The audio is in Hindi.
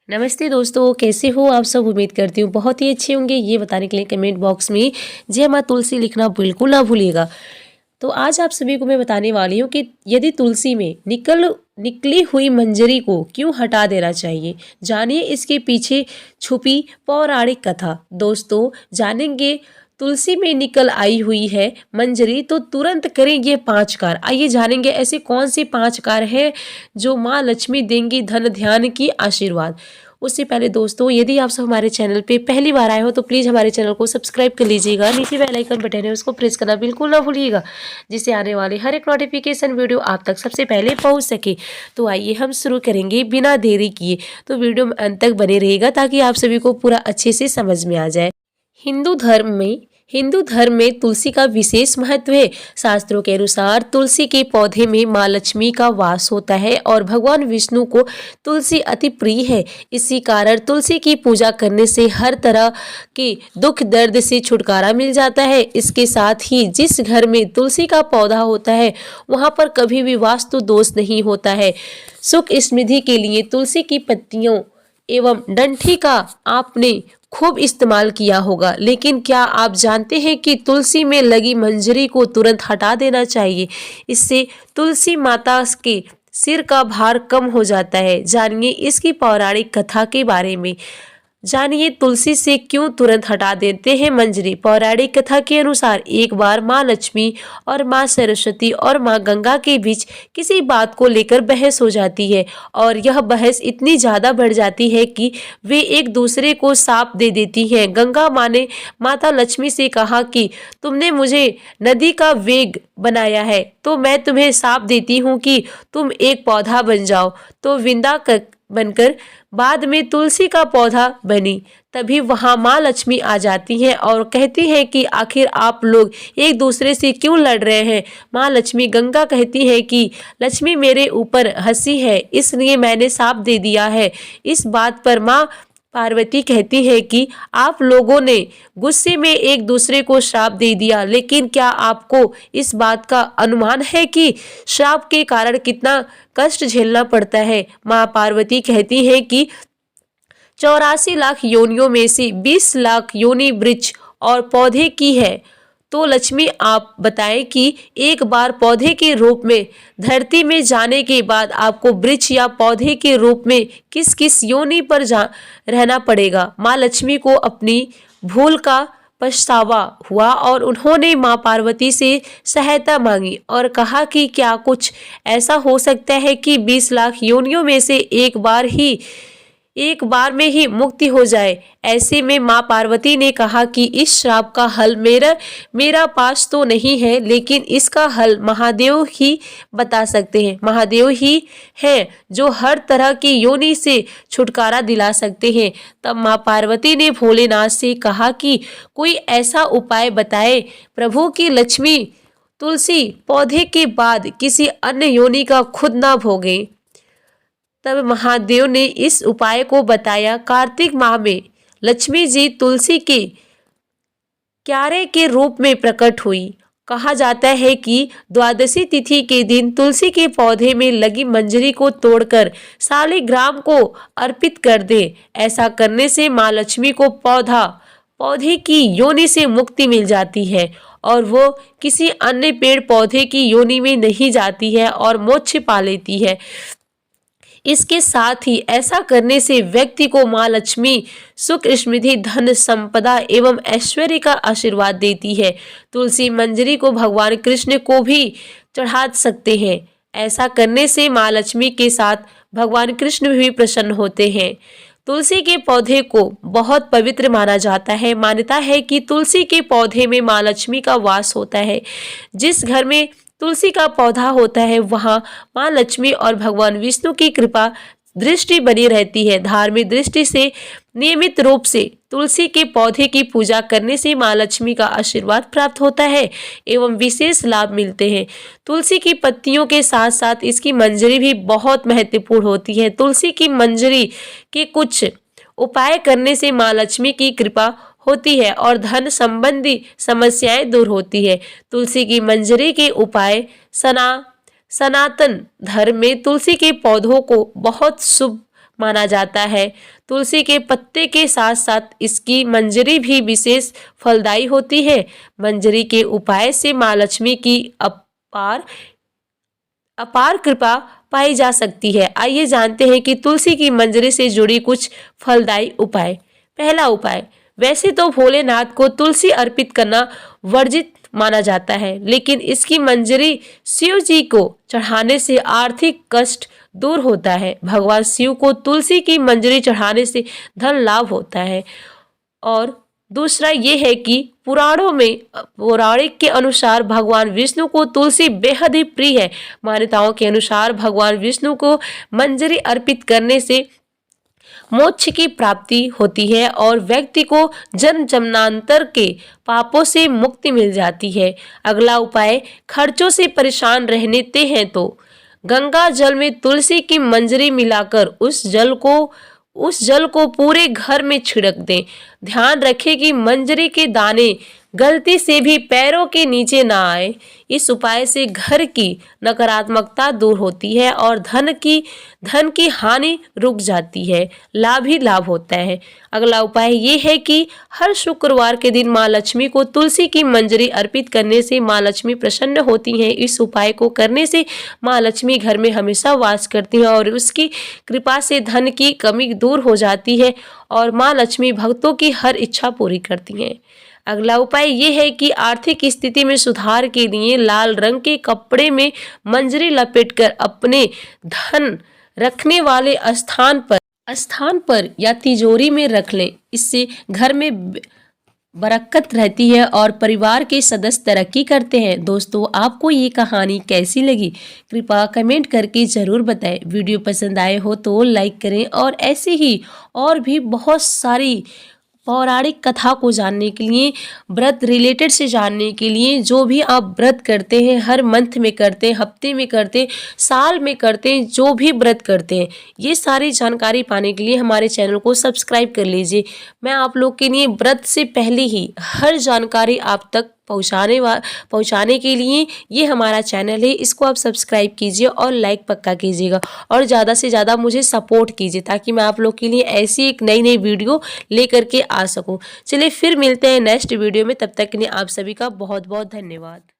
नमस्ते दोस्तों, कैसे हो आप सब। उम्मीद करती हूँ बहुत ही अच्छे होंगे। ये बताने के लिए कमेंट बॉक्स में जय माँ तुलसी लिखना बिल्कुल ना भूलिएगा। तो आज आप सभी को मैं बताने वाली हूँ कि यदि तुलसी में निकली हुई मंजरी को क्यों हटा देना चाहिए, जानिए इसके पीछे छुपी पौराणिक कथा। दोस्तों जानेंगे, तुलसी में निकल आई हुई है मंजरी तो तुरंत करें ये 5 कार्य। आइए जानेंगे ऐसे कौन से 5 कार्य हैं जो माँ लक्ष्मी देंगी धन ध्यान की आशीर्वाद। उससे पहले दोस्तों, यदि आप सब हमारे चैनल पे पहली बार आए हो तो प्लीज़ हमारे चैनल को सब्सक्राइब कर लीजिएगा। नीचे बेल आइकन बटन है उसको प्रेस करना बिल्कुल ना भूलिएगा, जिससे आने वाले हर एक नोटिफिकेशन वीडियो आप तक सबसे पहले पहुंच सके। तो आइए हम शुरू करेंगे बिना देरी किए। तो वीडियो में अंत तक बने रहेगा ताकि आप सभी को पूरा अच्छे से समझ में आ जाए। हिंदू धर्म में तुलसी का विशेष महत्व है। शास्त्रों के अनुसार तुलसी के पौधे में माँ लक्ष्मी का वास होता है और भगवान विष्णु को तुलसी अति प्रिय है। इसी कारण तुलसी की पूजा करने से हर तरह के दुख दर्द से छुटकारा मिल जाता है। इसके साथ ही जिस घर में तुलसी का पौधा होता है वहाँ पर कभी भी वास्तु दोष नहीं होता है। सुख समृद्धि के लिए तुलसी की पत्तियों एवं डंठी का आपने खूब इस्तेमाल किया होगा, लेकिन क्या आप जानते हैं कि तुलसी में लगी मंजरी को तुरंत हटा देना चाहिए। इससे तुलसी माता के सिर का भार कम हो जाता है। जानिए इसकी पौराणिक कथा के बारे में। जानिए तुलसी से क्यों तुरंत हटा देते हैं मंजरी। पौराणिक कथा के अनुसार एक बार माँ लक्ष्मी और माँ सरस्वती और माँ गंगा के बीच किसी बात को लेकर बहस हो जाती है और यह बहस इतनी ज़्यादा बढ़ जाती है कि वे एक दूसरे को शाप दे देती हैं। गंगा माँ ने माता लक्ष्मी से कहा कि तुमने मुझे नदी का वेग बनाया है तो मैं तुम्हें शाप देती हूँ कि तुम एक पौधा बन जाओ। तो विंदा बनकर बाद में तुलसी का पौधा बनी। तभी वहां माँ लक्ष्मी आ जाती हैं और कहती हैं कि आखिर आप लोग एक दूसरे से क्यों लड़ रहे हैं। माँ लक्ष्मी गंगा कहती है कि लक्ष्मी मेरे ऊपर हंसी है इसलिए मैंने शाप दे दिया है। इस बात पर माँ पार्वती कहती है कि आप लोगों ने गुस्से में एक दूसरे को श्राप दे दिया, लेकिन क्या आपको इस बात का अनुमान है कि श्राप के कारण कितना कष्ट झेलना पड़ता है। माँ पार्वती कहती है कि 84 लाख योनियों में से 20 लाख योनि वृक्ष और पौधे की है। तो लक्ष्मी आप बताएं कि एक बार पौधे के रूप में धरती में जाने के बाद आपको वृक्ष या पौधे के रूप में किस किस योनि पर रहना पड़ेगा। माँ लक्ष्मी को अपनी भूल का पछतावा हुआ और उन्होंने माँ पार्वती से सहायता मांगी और कहा कि क्या कुछ ऐसा हो सकता है कि 20 लाख योनियों में से एक बार में ही मुक्ति हो जाए। ऐसे में माँ पार्वती ने कहा कि इस श्राप का हल मेरा पास तो नहीं है, लेकिन इसका हल महादेव ही बता सकते हैं। महादेव ही हैं जो हर तरह की योनि से छुटकारा दिला सकते हैं। तब माँ पार्वती ने भोलेनाथ से कहा कि कोई ऐसा उपाय बताए प्रभु की लक्ष्मी तुलसी पौधे के बाद किसी अन्य योनि का खुद ना भोगे। तब महादेव ने इस उपाय को बताया। कार्तिक माह में लक्ष्मी जी तुलसी के क्यारे के रूप में प्रकट हुई। कहा जाता है कि द्वादशी तिथि के दिन तुलसी के पौधे में लगी मंजरी को तोड़कर शालिग्राम को अर्पित कर दे। ऐसा करने से माँ लक्ष्मी को पौधे की योनि से मुक्ति मिल जाती है और वो किसी अन्य पेड़ पौधे की योनि में नहीं जाती है और मोक्ष पा लेती है। इसके साथ ही ऐसा करने से व्यक्ति को माँ लक्ष्मी सुख समृद्धि धन संपदा एवं ऐश्वर्य का आशीर्वाद देती है। तुलसी मंजरी को भगवान कृष्ण को भी चढ़ा सकते हैं। ऐसा करने से माँ लक्ष्मी के साथ भगवान कृष्ण भी प्रसन्न होते हैं। तुलसी के पौधे को बहुत पवित्र माना जाता है। मान्यता है कि तुलसी के पौधे में माँ लक्ष्मी का वास होता है। जिस घर में तुलसी का पौधा होता है वहां माँ लक्ष्मी और भगवान विष्णु की कृपा दृष्टि बनी रहती है। धार्मिक दृष्टि से नियमित रूप से तुलसी के पौधे की पूजा करने से माँ लक्ष्मी का आशीर्वाद प्राप्त होता है एवं विशेष लाभ मिलते हैं। तुलसी की पत्तियों के साथ साथ इसकी मंजरी भी बहुत महत्वपूर्ण होती है। तुलसी की मंजरी के कुछ उपाय करने से माँ लक्ष्मी की कृपा होती है और धन संबंधी समस्याएं दूर होती है। तुलसी की मंजरी के उपाय सनातन धर्म में तुलसी के पौधों को बहुत शुभ माना जाता है। तुलसी के पत्ते के साथ साथ इसकी मंजरी भी विशेष फलदायी होती है। मंजरी के उपाय से माँ लक्ष्मी की अपार कृपा पाई जा सकती है। आइए जानते हैं कि तुलसी की मंजरी से जुड़ी कुछ फलदायी उपाय। पहला उपाय, वैसे तो भोलेनाथ को तुलसी अर्पित करना वर्जित माना जाता है, लेकिन इसकी मंजरी शिव जी को चढ़ाने से आर्थिक कष्ट दूर होता है। भगवान शिव को तुलसी की मंजरी चढ़ाने से धन लाभ होता है। और दूसरा ये है कि पौराणिक के अनुसार भगवान विष्णु को तुलसी बेहद ही प्रिय है। मान्यताओं के अनुसार भगवान विष्णु को मंजरी अर्पित करने से मोक्ष की प्राप्ति होती है और व्यक्ति को जन्म जन्मांतर के पापों से मुक्ति मिल जाती है। अगला उपाय, खर्चों से परेशान रहते हैं तो गंगा जल में तुलसी की मंजरी मिलाकर उस जल को पूरे घर में छिड़क दें। ध्यान रखें कि मंजरी के दाने गलती से भी पैरों के नीचे ना आए। इस उपाय से घर की नकारात्मकता दूर होती है और धन की हानि रुक जाती है, लाभ ही लाभ होता है। अगला उपाय ये है कि हर शुक्रवार के दिन माँ लक्ष्मी को तुलसी की मंजरी अर्पित करने से माँ लक्ष्मी प्रसन्न होती हैं। इस उपाय को करने से माँ लक्ष्मी घर में हमेशा वास करती हैं और उसकी कृपा से धन की कमी दूर हो जाती है और माँ लक्ष्मी भक्तों की हर इच्छा पूरी करती हैं। अगला उपाय ये है कि आर्थिक स्थिति में सुधार के लिए लाल रंग के कपड़े में मंजरी लपेटकर अपने धन रखने वाले स्थान पर या तिजोरी में रख लें। इससे घर में बरकत रहती है और परिवार के सदस्य तरक्की करते हैं। दोस्तों, आपको ये कहानी कैसी लगी कृपया कमेंट करके ज़रूर बताएं। वीडियो पसंद आए हो तो लाइक करें और ऐसे ही और भी बहुत सारी पौराणिक कथा को जानने के लिए, व्रत रिलेटेड से जानने के लिए, जो भी आप व्रत करते हैं, हर मंथ में करते हैं, हफ्ते में करते हैं, साल में करते हैं, जो भी व्रत करते हैं, ये सारी जानकारी पाने के लिए हमारे चैनल को सब्सक्राइब कर लीजिए। मैं आप लोग के लिए व्रत से पहले ही हर जानकारी आप तक पहुंचाने के लिए ये हमारा चैनल है। इसको आप सब्सक्राइब कीजिए और लाइक पक्का कीजिएगा और ज़्यादा से ज़्यादा मुझे सपोर्ट कीजिए ताकि मैं आप लोग के लिए ऐसी एक नई वीडियो लेकर के आ सकूं। चलिए फिर मिलते हैं नेक्स्ट वीडियो में, तब तक के लिए आप सभी का बहुत बहुत धन्यवाद।